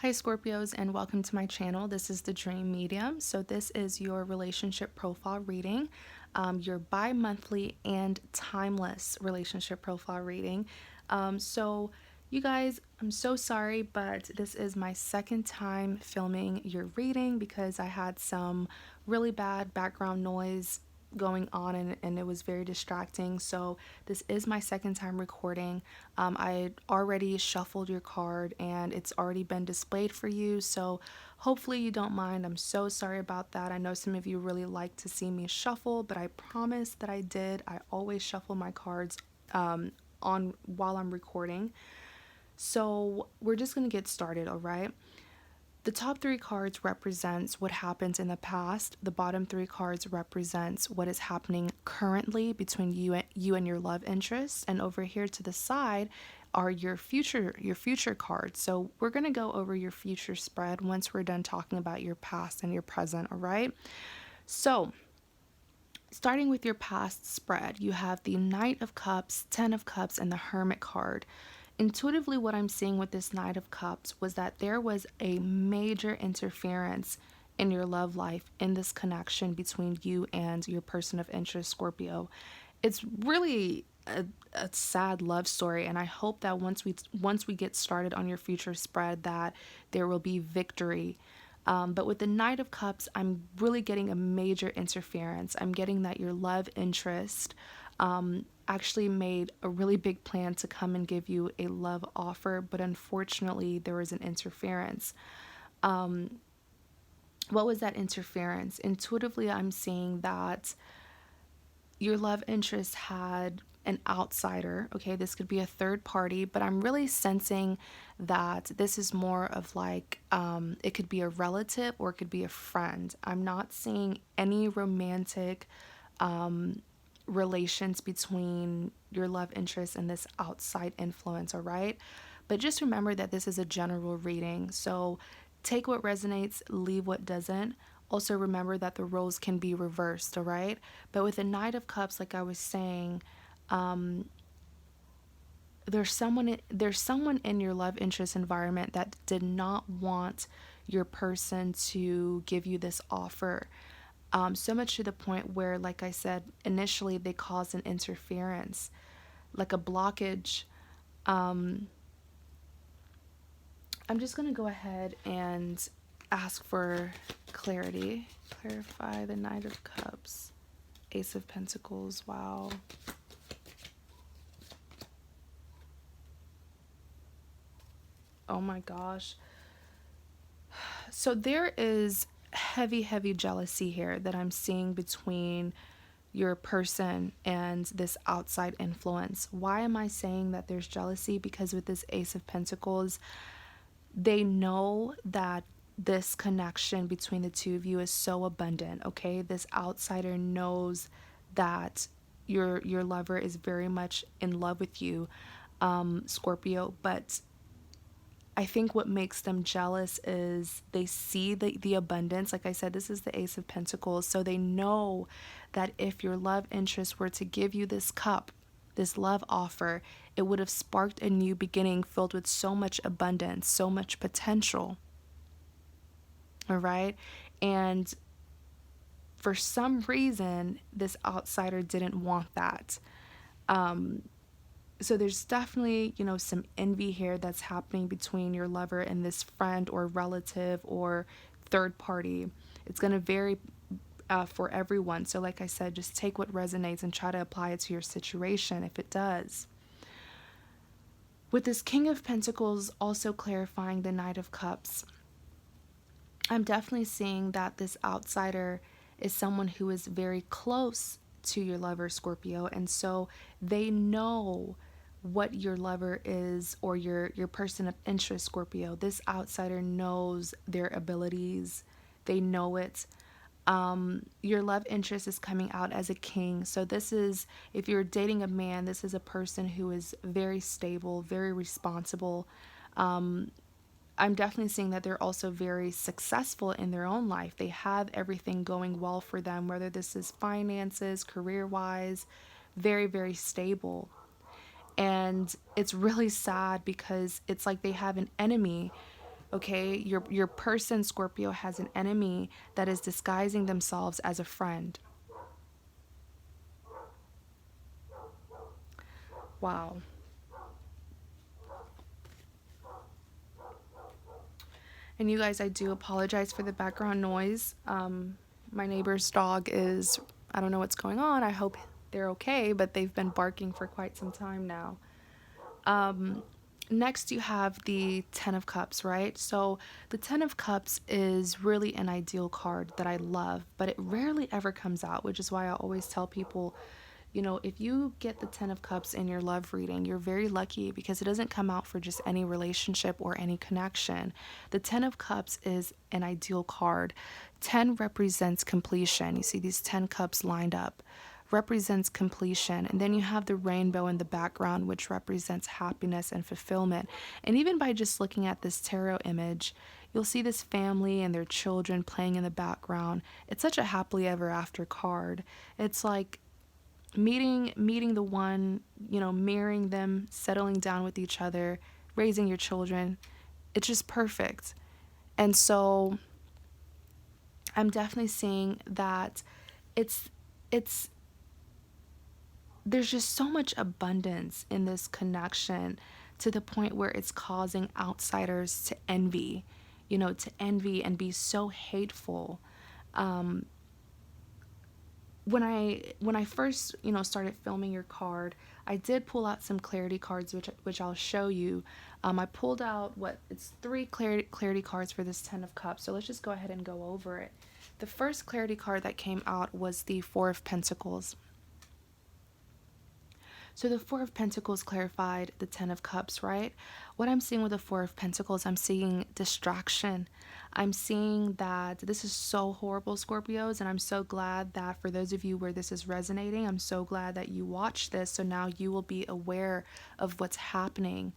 Hi Scorpios, and welcome to my channel. This is the Dream Medium. So this is your relationship profile reading, your bi-monthly and timeless relationship profile reading. So you guys, I'm so sorry, but this is my second time filming your reading because I had some really bad background noise going on, and it was very distracting. So this is my second time recording. I already shuffled your card and it's already been displayed for you, so hopefully you don't mind. I'm so sorry about that. I know some of you really like to see me shuffle, but I promise that I did. I always shuffle my cards on while I'm recording. So we're just gonna get started, all right? The top three cards represents what happens in the past. The bottom three cards represents what is happening currently between you and your love interest. And over here to the side are your future cards. So we're going to go over your future spread once we're done talking about your past and your present, all right? So, starting with your past spread, you have the Knight of Cups, Ten of Cups, and the Hermit card. Intuitively, what I'm seeing with this Knight of Cups was that there was a major interference in your love life, in this connection between you and your person of interest, Scorpio. It's really a sad love story, and I hope that once we get started on your future spread, that there will be victory. But with the Knight of Cups, I'm really getting a major interference. I'm getting that your love interest actually made a really big plan to come and give you a love offer, but unfortunately, there was an interference. What was that interference? Intuitively, I'm seeing that your love interest had an outsider. Okay, this could be a third party, but I'm really sensing that this is more of like it could be a relative or it could be a friend. I'm not seeing any romantic relations between your love interest and this outside influence, all right? But just remember that this is a general reading. So take what resonates, leave what doesn't. Also remember that the roles can be reversed, all right? But with the Knight of Cups, like I was saying, there's someone in your love interest environment that did not want your person to give you this offer. So much to the point where, like I said, initially they caused an interference, like a blockage. I'm just going to go ahead and ask for clarity. Clarify the Knight of Cups, Ace of Pentacles. Wow. Oh my gosh. So there is heavy jealousy here that I'm seeing between your person and this outside influence. Why am I saying that there's jealousy? Because with this Ace of Pentacles, they know that this connection between the two of you is so abundant, okay? This outsider knows that your lover is very much in love with you, Scorpio, but I think what makes them jealous is they see the abundance. Like I said, this is the Ace of Pentacles. So they know that if your love interest were to give you this cup, this love offer, it would have sparked a new beginning filled with so much abundance, so much potential. All right. And for some reason, this outsider didn't want that. So there's definitely, some envy here that's happening between your lover and this friend or relative or third party. It's going to vary for everyone. So like I said, just take what resonates and try to apply it to your situation if it does. With this King of Pentacles also clarifying the Knight of Cups, I'm definitely seeing that this outsider is someone who is very close to your lover, Scorpio, and so they know what your lover is, or your person of interest, Scorpio. This outsider knows their abilities. They know it. Your love interest is coming out as a king. So this is, if you're dating a man, this is a person who is very stable, very responsible. I'm definitely seeing that they're also very successful in their own life. They have everything going well for them, whether this is finances, career-wise, very stable. And it's really sad because it's like they have an enemy Okay, your person, Scorpio, has an enemy that is disguising themselves as a friend. Wow. And you guys, I do apologize for the background noise. My neighbor's dog is, I don't know what's going on. I hope they're okay, but they've been barking for quite some time now. Next, you have the Ten of Cups, right? So, the Ten of Cups is really an ideal card that I love, but it rarely ever comes out, which is why I always tell people, if you get the Ten of Cups in your love reading, you're very lucky because it doesn't come out for just any relationship or any connection. The Ten of Cups is an ideal card. 10 represents completion. You see these 10 cups lined up, represents completion. And then you have the rainbow in the background, which represents happiness and fulfillment. And even by just looking at this tarot image, you'll see this family and their children playing in the background. It's such a happily ever after card. It's like meeting the one, marrying them, settling down with each other, raising your children. It's just perfect. And so I'm definitely seeing that it's it's there's just so much abundance in this connection to the point where it's causing outsiders to envy, to envy and be so hateful. When I first started filming your card, I did pull out some clarity cards, which I'll show you. I pulled out it's three clarity cards for this Ten of Cups. So let's just go ahead and go over it. The first clarity card that came out was the Four of Pentacles. So the Four of Pentacles clarified the Ten of Cups, right? What I'm seeing with the Four of Pentacles, I'm seeing distraction. I'm seeing that this is so horrible, Scorpios, and I'm so glad that for those of you where this is resonating, I'm so glad that you watched this, so now you will be aware of what's happening.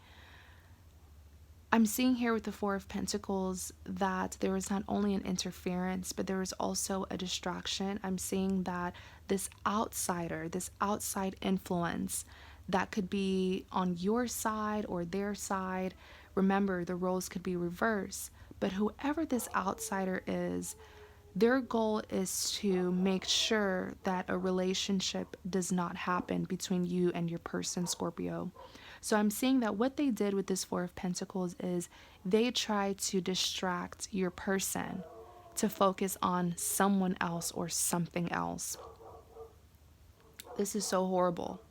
I'm seeing here with the Four of Pentacles that there was not only an interference, but there was also a distraction. I'm seeing that this outsider, this outside influence that could be on your side or their side. Remember, the roles could be reversed, but whoever this outsider is, their goal is to make sure that a relationship does not happen between you and your person, Scorpio. So I'm seeing that what they did with this Four of Pentacles is they tried to distract your person to focus on someone else or something else. This is so horrible.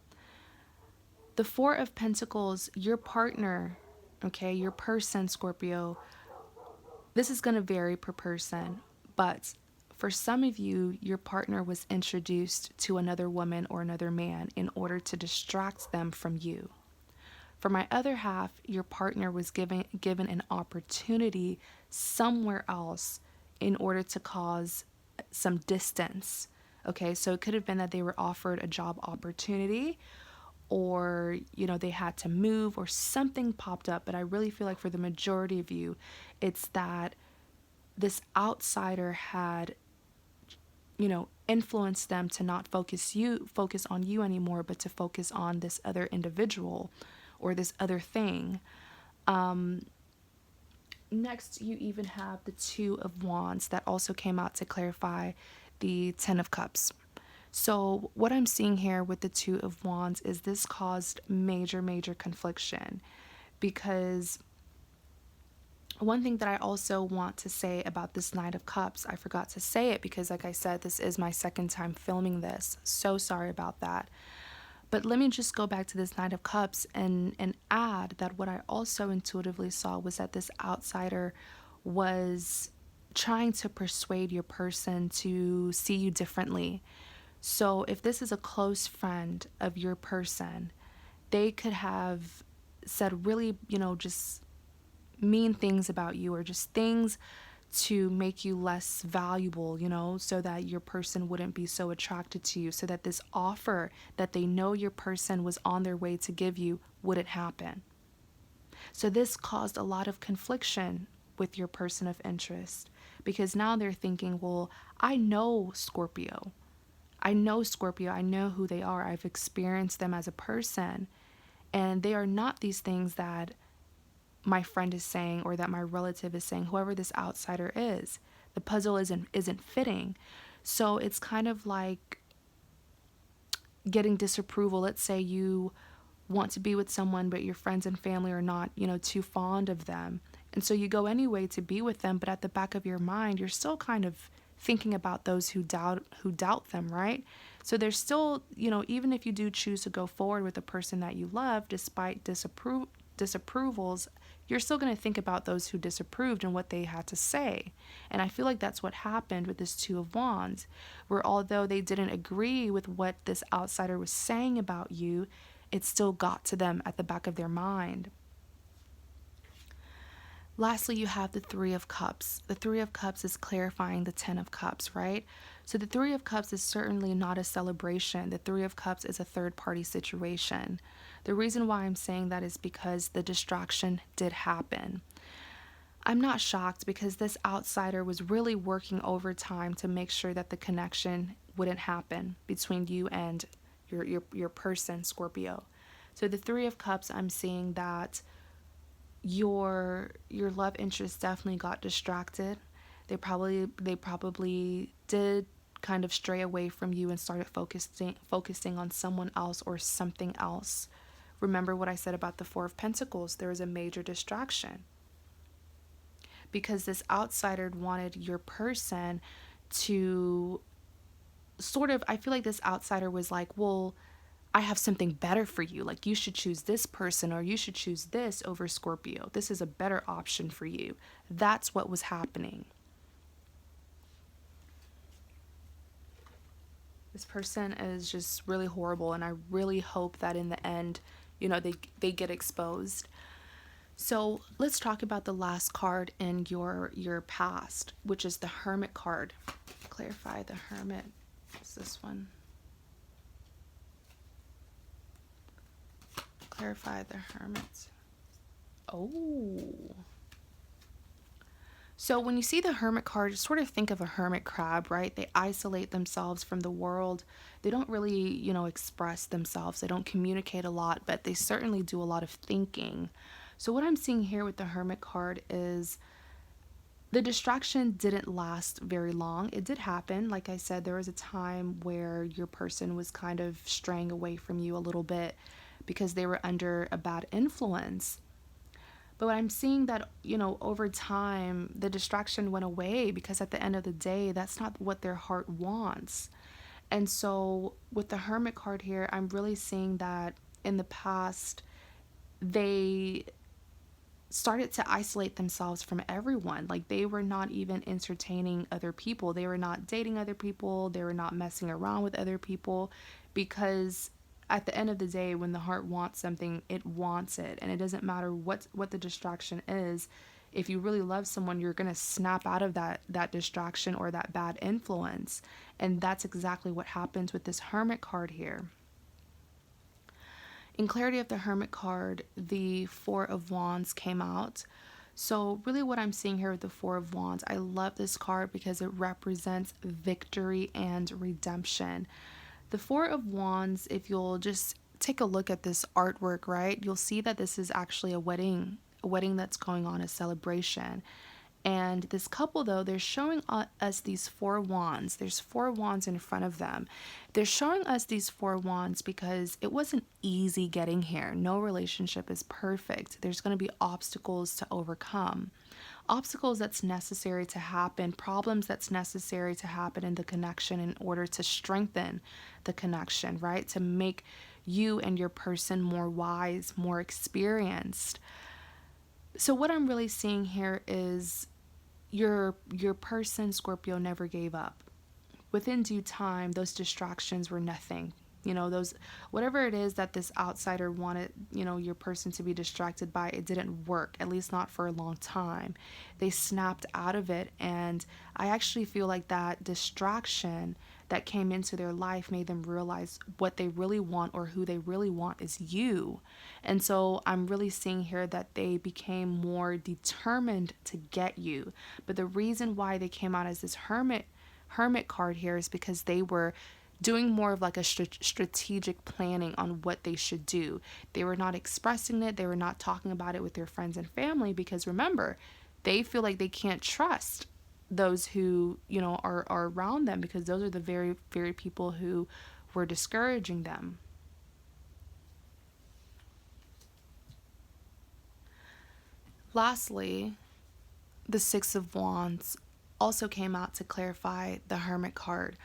The Four of Pentacles, your partner, okay, your person, Scorpio, this is going to vary per person, but for some of you, your partner was introduced to another woman or another man in order to distract them from you. For my other half, your partner was given an opportunity somewhere else in order to cause some distance. Okay, so it could have been that they were offered a job opportunity, or they had to move, or something popped up. But I really feel like for the majority of you, it's that this outsider had influenced them to not focus on you anymore, but to focus on this other individual or this other thing. Next, you even have the Two of Wands that also came out to clarify the Ten of Cups. So what I'm seeing here with the Two of Wands is this caused major confliction, because one thing that I also want to say about this Knight of Cups, I forgot to say it because, like I said, this is my second time filming this. So sorry about that. But let me just go back to this Knight of Cups and add that what I also intuitively saw was that this outsider was trying to persuade your person to see you differently. So if this is a close friend of your person, they could have said really, just mean things about you, or just things to make you less valuable, so that your person wouldn't be so attracted to you, so that this offer that they know your person was on their way to give you wouldn't happen. So this caused a lot of confliction with your person of interest, because now they're thinking, well, I know Scorpio. I know who they are. I've experienced them as a person, and they are not these things that my friend is saying, or that my relative is saying, whoever this outsider is. The puzzle isn't fitting. So it's kind of like getting disapproval. Let's say you want to be with someone, but your friends and family are not, too fond of them. And so you go anyway to be with them, but at the back of your mind, you're still kind of thinking about those who doubt them, right? So there's still, even if you do choose to go forward with the person that you love, despite disapprovals, you're still going to think about those who disapproved and what they had to say. And I feel like that's what happened with this Two of Wands, where although they didn't agree with what this outsider was saying about you, it still got to them at the back of their mind. Lastly, you have the Three of Cups. The Three of Cups is clarifying the Ten of Cups, right? So the Three of Cups is certainly not a celebration. The Three of Cups is a third-party situation. The reason why I'm saying that is because the distraction did happen. I'm not shocked because this outsider was really working overtime to make sure that the connection wouldn't happen between you and your person, Scorpio. So the Three of Cups, I'm seeing that your love interest definitely got distracted. They probably did kind of stray away from you and started focusing on someone else or something else. Remember what I said about the Four of Pentacles. There was a major distraction because this outsider wanted your person to sort of, I feel like this outsider was like, well, I have something better for you. Like, you should choose this person, or you should choose this over Scorpio. This is a better option for you. That's what was happening. This person is just really horrible, and I really hope that in the end, they get exposed. So let's talk about the last card in your past, which is the Hermit card. Clarify the Hermit. What's this one? Clarify the Hermit. Oh. So when you see the Hermit card, just sort of think of a hermit crab, right? They isolate themselves from the world. They don't really, express themselves. They don't communicate a lot, but they certainly do a lot of thinking. So what I'm seeing here with the Hermit card is the distraction didn't last very long. It did happen. Like I said, there was a time where your person was kind of straying away from you a little bit because they were under a bad influence. But I'm seeing that, over time, the distraction went away because at the end of the day, that's not what their heart wants. And so with the Hermit card here, I'm really seeing that in the past, they started to isolate themselves from everyone. Like, they were not even entertaining other people. They were not dating other people. They were not messing around with other people, because at the end of the day, when the heart wants something, it wants it. And it doesn't matter what the distraction is. If you really love someone, you're going to snap out of that distraction or that bad influence. And that's exactly what happens with this Hermit card here. In clarity of the Hermit card, the Four of Wands came out. So really what I'm seeing here with the Four of Wands, I love this card because it represents victory and redemption. The Four of Wands, if you'll just take a look at this artwork, right, you'll see that this is actually a wedding that's going on, a celebration. And this couple, though, they're showing us these Four Wands. There's Four Wands in front of them. They're showing us these Four Wands because it wasn't easy getting here. No relationship is perfect. There's going to be obstacles to overcome. Obstacles that's necessary to happen, problems that's necessary to happen in the connection in order to strengthen the connection, right? To make you and your person more wise, more experienced. So what I'm really seeing here is your person, Scorpio, never gave up. Within due time, those distractions were nothing. Those, whatever it is that this outsider wanted, your person to be distracted by, it didn't work, at least not for a long time. They snapped out of it. And I actually feel like that distraction that came into their life made them realize what they really want, or who they really want, is you. And so I'm really seeing here that they became more determined to get you. But the reason why they came out as this hermit card here is because they were doing more of like a strategic planning on what they should do. They were not expressing it, they were not talking about it with their friends and family, because remember, they feel like they can't trust those who, are around them, because those are the very, very people who were discouraging them. Lastly, the Six of Wands also came out to clarify the Hermit card.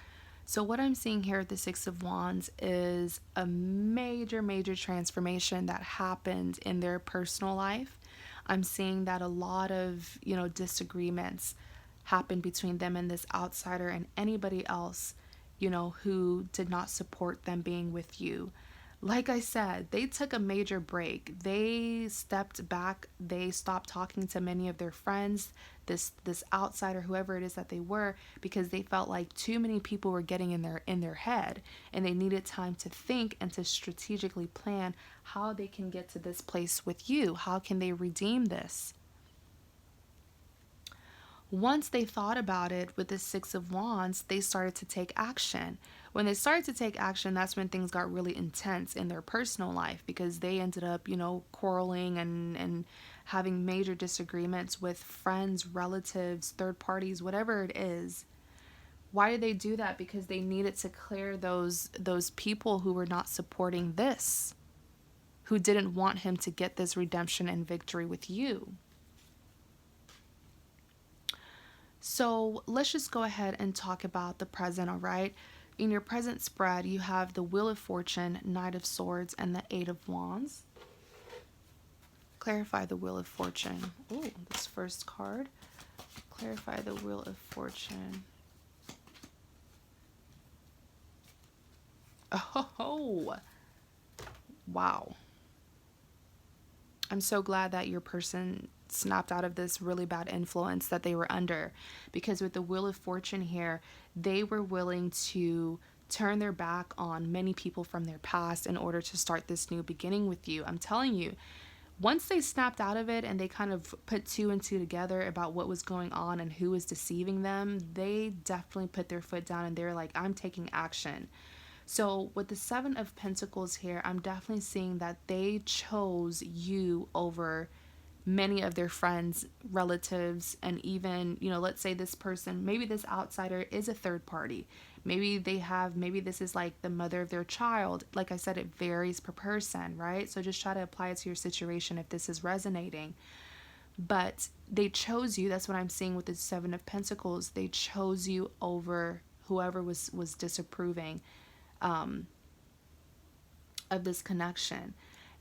So, what I'm seeing here with the Six of Wands is a major, major transformation that happened in their personal life. I'm seeing that a lot of, disagreements happened between them and this outsider and anybody else, who did not support them being with you. Like I said, they took a major break. They stepped back. They stopped talking to many of their friends, this outsider, whoever it is that they were, because they felt like too many people were getting in their head, and they needed time to think and to strategically plan how they can get to this place with you. How can they redeem this? Once they thought about it with the Six of Wands, they started to take action. When they started to take action, that's when things got really intense in their personal life, because they ended up, quarreling and having major disagreements with friends, relatives, third parties, whatever it is. Why did they do that? Because they needed to clear those people who were not supporting this, who didn't want him to get this redemption and victory with you. So let's just go ahead and talk about the present, all right? In your present spread, you have the Wheel of Fortune, Knight of Swords, and the Eight of Wands. Clarify the Wheel of Fortune. Ooh, this first card. Clarify the Wheel of Fortune. Oh, wow. I'm so glad that your person snapped out of this really bad influence that they were under, because with the Wheel of Fortune here, they were willing to turn their back on many people from their past in order to start this new beginning with you. I'm telling you, once they snapped out of it and they kind of put two and two together about what was going on and who was deceiving them, they definitely put their foot down and they're like, I'm taking action. So with the Seven of Pentacles here, I'm definitely seeing that they chose you over many of their friends, relatives, and even, let's say this person, maybe this outsider is a third party. Maybe this is like the mother of their child. Like I said, it varies per person, right? So just try to apply it to your situation if this is resonating. But they chose you. That's what I'm seeing with the Seven of Pentacles. They chose you over whoever was disapproving of this connection.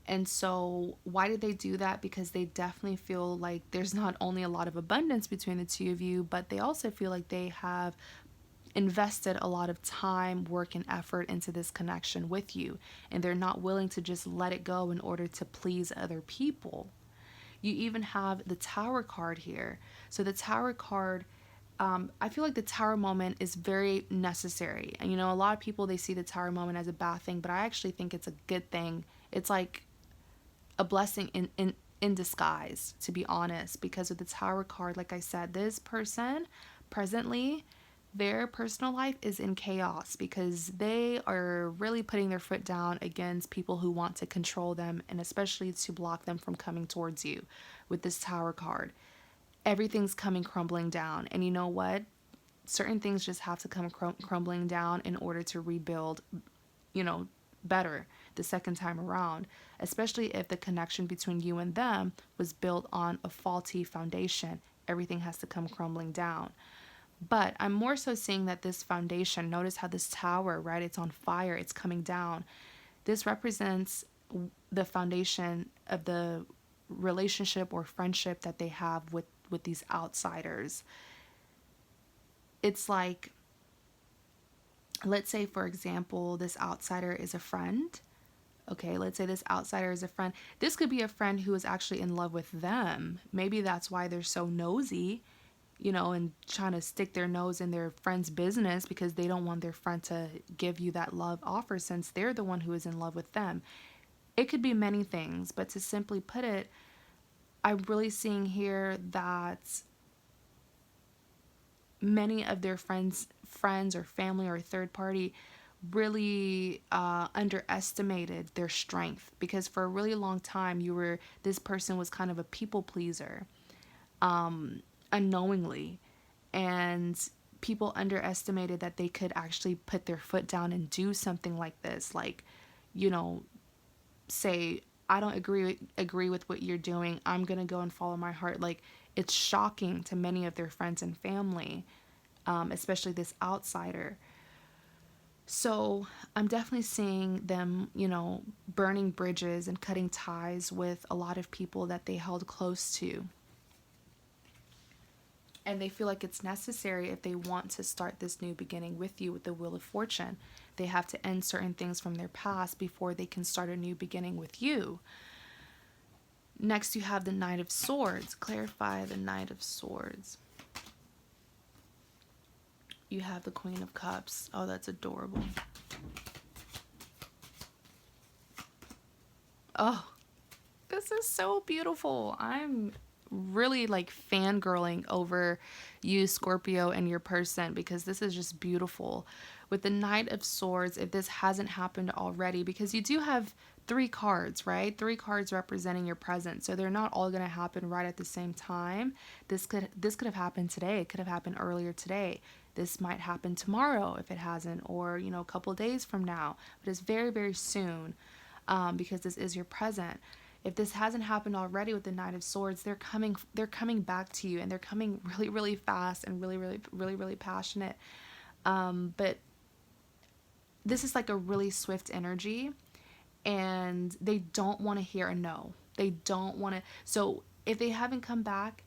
And so why did they do that? Because they definitely feel like there's not only a lot of abundance between the two of you, but they also feel like they have invested a lot of time, work, and effort into this connection with you. And they're not willing to just let it go in order to please other people. You even have the Tower card here. So the Tower card, I feel like the Tower moment is very necessary. And, a lot of people, they see the Tower moment as a bad thing, but I actually think it's a good thing. It's like a blessing in disguise, to be honest, because with the Tower card, like I said, this person presently, their personal life is in chaos because they are really putting their foot down against people who want to control them, and especially to block them from coming towards you. With this Tower card, everything's coming crumbling down, and you know what, certain things just have to come crumbling down in order to rebuild, better the second time around, especially if the connection between you and them was built on a faulty foundation. Everything has to come crumbling down. But I'm more so seeing that this foundation, notice how this tower, right, it's on fire, it's coming down. This represents the foundation of the relationship or friendship that they have with these outsiders. It's like, let's say, for example, this outsider is a friend. Okay, let's say this outsider is a friend. This could be a friend who is actually in love with them. Maybe that's why they're so nosy, and trying to stick their nose in their friend's business, because they don't want their friend to give you that love offer since they're the one who is in love with them. It could be many things, but to simply put it, I'm really seeing here that many of their friends or family or third party really underestimated their strength, because for a really long time this person was kind of a people pleaser, unknowingly, and people underestimated that they could actually put their foot down and do something like this, like, you know, say, I don't agree with what you're doing. I'm going to go and follow my heart. Like, it's shocking to many of their friends and family, especially this outsider. So I'm definitely seeing them, burning bridges and cutting ties with a lot of people that they held close to. And they feel like it's necessary if they want to start this new beginning with you with the Wheel of Fortune. They have to end certain things from their past before they can start a new beginning with you. Next, you have the Knight of Swords. Clarify the Knight of Swords. You have the Queen of Cups. Oh, that's adorable. Oh, this is so beautiful. I'm really like fangirling over you, Scorpio, and your person, because this is just beautiful. With the Knight of Swords, if this hasn't happened already, because you do have 3 cards, right? 3 cards representing your present. So they're not all going to happen right at the same time. This could have happened today. It could have happened earlier today. This might happen tomorrow if it hasn't, or, a couple days from now. But it's very, very soon, because this is your present. If this hasn't happened already with the Knight of Swords, they're coming back to you, and they're coming really, really fast and really, really, really, really passionate. But this is like a really swift energy, and they don't want to hear a no. They don't want to. So if they haven't come back,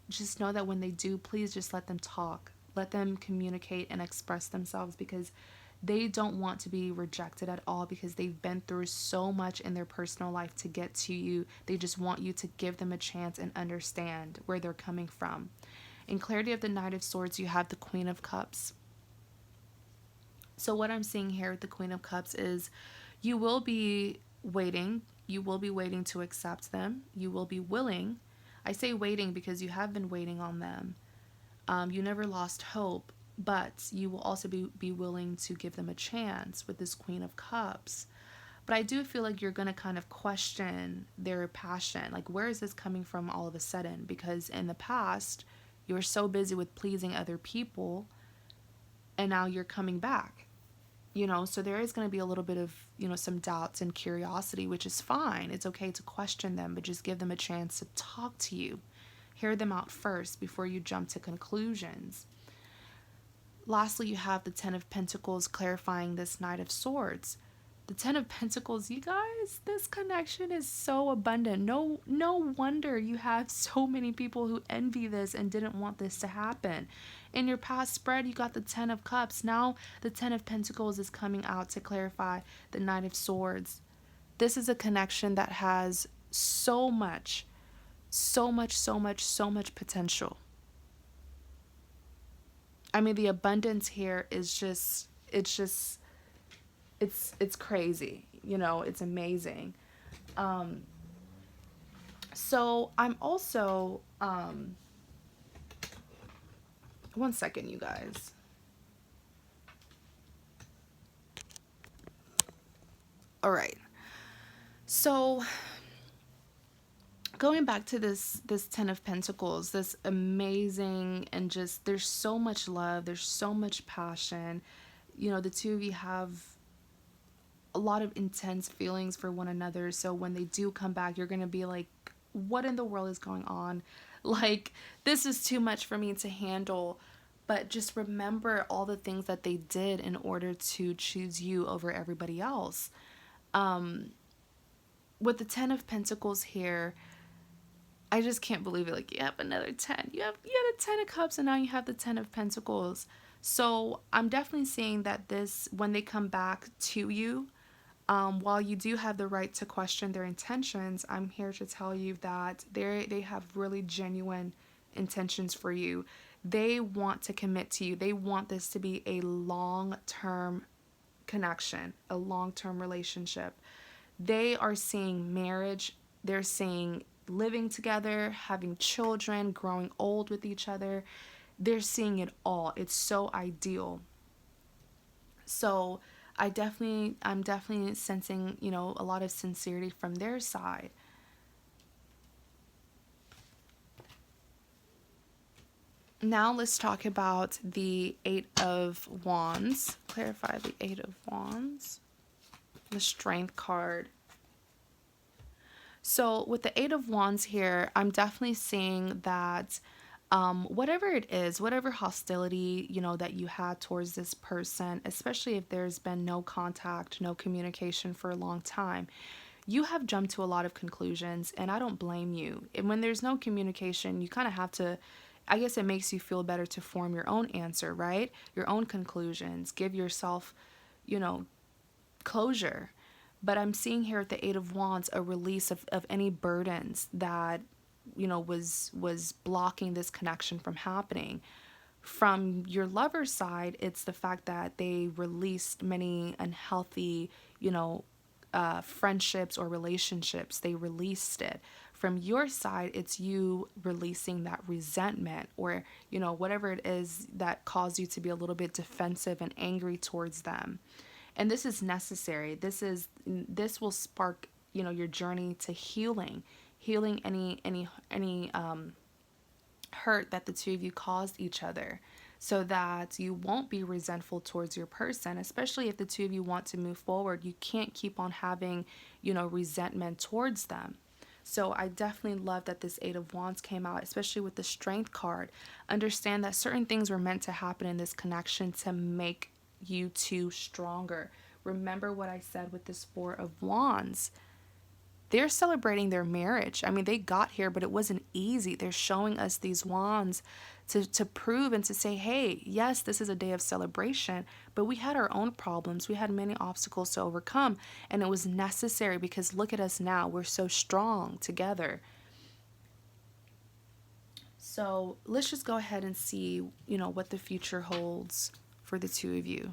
just know that when they do, please just let them talk. Let them communicate and express themselves, because they don't want to be rejected at all, because they've been through so much in their personal life to get to you. They just want you to give them a chance and understand where they're coming from. In clarity of the Knight of Swords, you have the Queen of Cups. So what I'm seeing here with the Queen of Cups is you will be waiting. You will be waiting to accept them. You will be willing. I say waiting because you have been waiting on them. You never lost hope, but you will also be willing to give them a chance with this Queen of Cups. But I do feel like you're going to kind of question their passion. Like, where is this coming from all of a sudden? Because in the past, you were so busy with pleasing other people, and now you're coming back. So there is going to be a little bit of, some doubts and curiosity, which is fine. It's okay to question them, but just give them a chance to talk to you. Hear them out first before you jump to conclusions. Lastly, you have the Ten of Pentacles clarifying this Knight of Swords. The Ten of Pentacles, you guys, this connection is so abundant. No wonder you have so many people who envy this and didn't want this to happen. In your past spread, you got the Ten of Cups. Now the Ten of Pentacles is coming out to clarify the Knight of Swords. This is a connection that has so much potential. I mean, the abundance here is it's crazy. It's amazing. So I'm also, one second, you guys. All right. So going back to this Ten of Pentacles, this amazing, and just, there's so much love, there's so much passion. The two of you have a lot of intense feelings for one another. So when they do come back, you're going to be like, what in the world is going on? Like, this is too much for me to handle. But just remember all the things that they did in order to choose you over everybody else. With the Ten of Pentacles here, I just can't believe it. Like, you have another 10. You had a 10 of Cups, and now you have the 10 of Pentacles. So I'm definitely seeing that this, when they come back to you, while you do have the right to question their intentions, I'm here to tell you that they have really genuine intentions for you. They want to commit to you. They want this to be a long-term connection, a long-term relationship. They are seeing marriage. They're seeing living together, having children, growing old with each other. They're seeing it all. It's so ideal. So I'm definitely sensing, a lot of sincerity from their side. Now let's talk about the Eight of Wands. Clarify the Eight of Wands. The Strength card. So with the Eight of Wands here, I'm definitely seeing that whatever it is, whatever hostility, that you had towards this person, especially if there's been no contact, no communication for a long time, you have jumped to a lot of conclusions, and I don't blame you. And when there's no communication, you kind of have to, I guess it makes you feel better to form your own answer, right? Your own conclusions. Give yourself, you know, closure. But I'm seeing here at the Eight of Wands a release of any burdens that, was blocking this connection from happening. From your lover's side, it's the fact that they released many unhealthy, friendships or relationships. They released it. From your side, it's you releasing that resentment or, whatever it is that caused you to be a little bit defensive and angry towards them. And this is necessary. This will spark, your journey to healing any hurt that the two of you caused each other, so that you won't be resentful towards your person, especially if the two of you want to move forward. You can't keep on having, resentment towards them. So I definitely love that this Eight of Wands came out, especially with the Strength card. Understand that certain things were meant to happen in this connection to make you two stronger. Remember what I said with this Four of Wands. They're celebrating their marriage. I mean, they got here, but it wasn't easy. They're showing us these wands to prove and to say, hey, yes, this is a day of celebration, but we had our own problems. We had many obstacles to overcome, and it was necessary because look at us now. We're so strong together. So let's just go ahead and see, what the future holds for the two of you.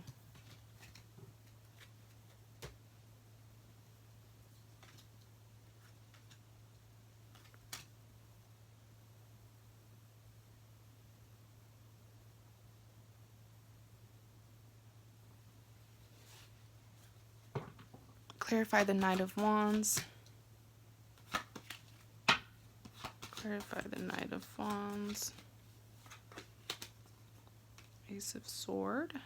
Clarify the Knight of Wands. Clarify the Knight of Wands. Ace of Sword.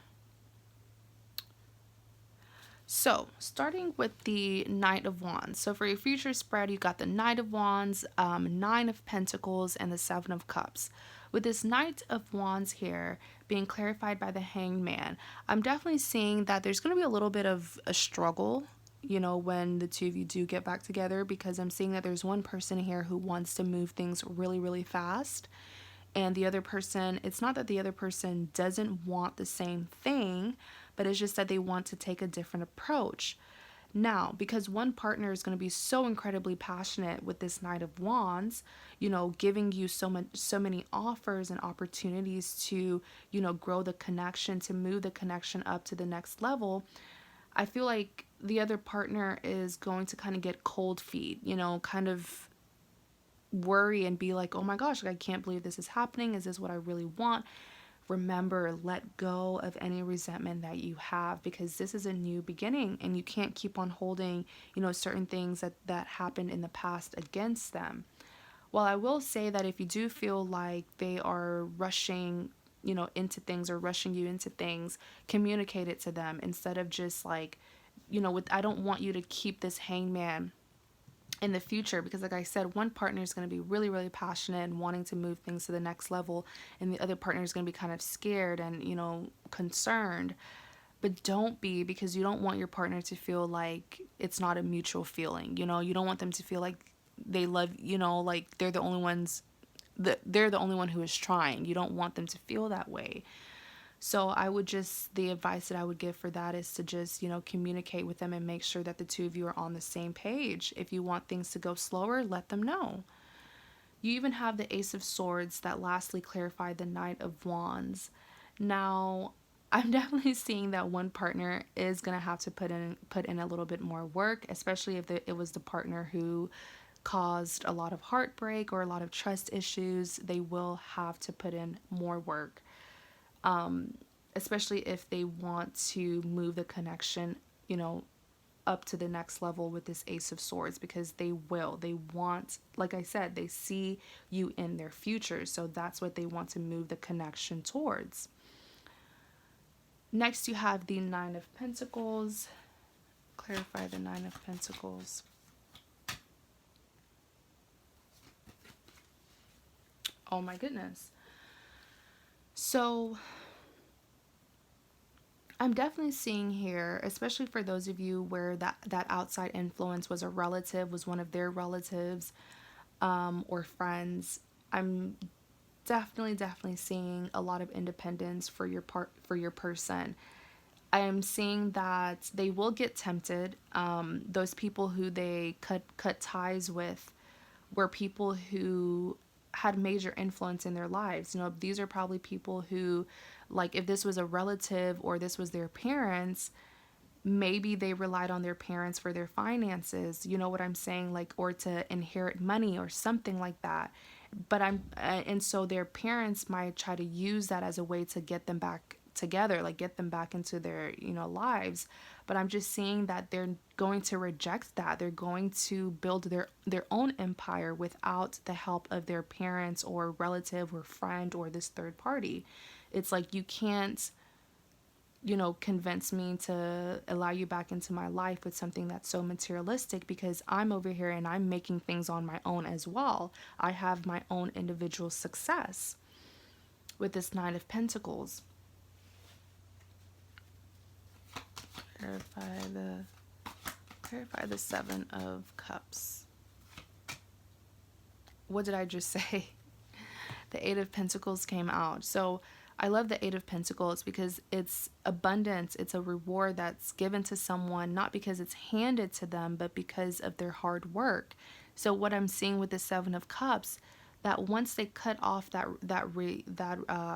So, starting with the Knight of Wands. So, for your future spread, you got the Knight of Wands, Nine of Pentacles, and the Seven of Cups. With this Knight of Wands here being clarified by the Hanged Man, I'm definitely seeing that there's going to be a little bit of a struggle, when the two of you do get back together, because I'm seeing that there's one person here who wants to move things really, really fast. And the other person, it's not that the other person doesn't want the same thing, but it's just that they want to take a different approach. Now, because one partner is going to be so incredibly passionate with this Knight of Wands, giving you so many offers and opportunities to, grow the connection, to move the connection up to the next level, I feel like the other partner is going to kind of get cold feet, kind of worry and be like, oh my gosh, I can't believe this is happening. Is this what I really want? Remember, let go of any resentment that you have, because this is a new beginning and you can't keep on holding, certain things that happened in the past against them. Well, I will say that if you do feel like they are rushing, into things or rushing you into things, communicate it to them instead of just like, I don't want you to keep this hangman in the future, because like I said, one partner is going to be really, really passionate and wanting to move things to the next level, and the other partner is going to be kind of scared and, concerned. But don't be, because you don't want your partner to feel like it's not a mutual feeling. You don't want them to feel like they love, like they're the only ones that they're the only one who is trying. You don't want them to feel that way. So the advice that I would give for that is to just, communicate with them and make sure that the two of you are on the same page. If you want things to go slower, let them know. You even have the Ace of Swords that lastly clarified the Knight of Wands. Now, I'm definitely seeing that one partner is going to have to put in a little bit more work, especially if it was the partner who caused a lot of heartbreak or a lot of trust issues. They will have to put in more work. especially if they want to move the connection, up to the next level with this Ace of Swords, because they want, like I said, they see you in their future. So that's what they want to move the connection towards. Next, you have the Nine of Pentacles. Clarify the Nine of Pentacles. Oh my goodness. So I'm definitely seeing here, especially for those of you where that outside influence was a relative, was one of their relatives, or friends. I'm definitely seeing a lot of independence for your person. I am seeing that they will get tempted. Those people who they cut ties with were people who had major influence in their lives. These are probably people who, like, if this was a relative or this was their parents, maybe they relied on their parents for their finances, you know what I'm saying, like, or to inherit money or something like that. But and so their parents might try to use that as a way to get them back together, like get them back into their, lives. But I'm just seeing that they're going to reject that. They're going to build their own empire without the help of their parents or relative or friend or this third party. It's like, you can't, convince me to allow you back into my life with something that's so materialistic, because I'm over here and I'm making things on my own as well. I have my own individual success with this Nine of Pentacles. Clarify the Seven of Cups. What did I just say? The Eight of Pentacles came out. So I love the Eight of Pentacles because it's abundance. It's a reward that's given to someone, not because it's handed to them, but because of their hard work. So what I'm seeing with the Seven of Cups, that once they cut off that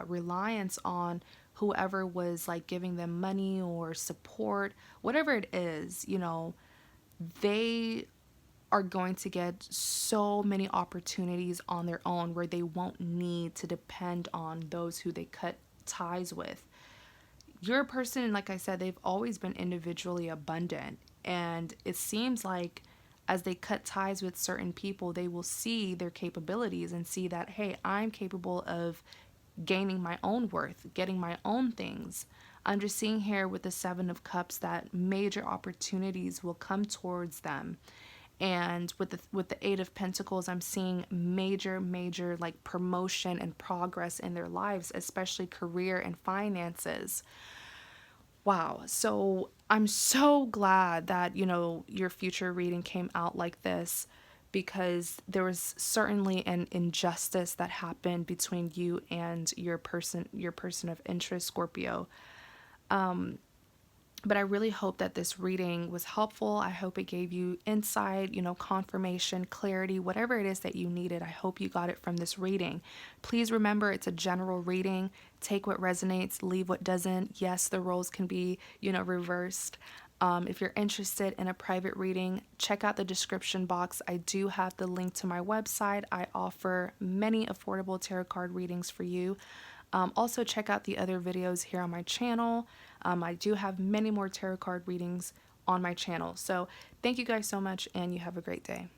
reliance on whoever was like giving them money or support, whatever it is, they are going to get so many opportunities on their own where they won't need to depend on those who they cut ties with. You're a person, like I said, they've always been individually abundant. And it seems like as they cut ties with certain people, they will see their capabilities and see that, hey, I'm capable of gaining my own worth, getting my own things. I'm just seeing here with the Seven of Cups that major opportunities will come towards them. And with the Eight of Pentacles, I'm seeing major like promotion and progress in their lives, especially career and finances. Wow. So I'm so glad that, your future reading came out like this, because there was certainly an injustice that happened between you and your person of interest, Scorpio. But I really hope that this reading was helpful. I hope it gave you insight, confirmation, clarity, whatever it is that you needed. I hope you got it from this reading. Please remember, it's a general reading. Take what resonates, leave what doesn't. Yes, the roles can be, reversed. If you're interested in a private reading, check out the description box. I do have the link to my website. I offer many affordable tarot card readings for you. Also, check out the other videos here on my channel. I do have many more tarot card readings on my channel. So thank you guys so much, and you have a great day.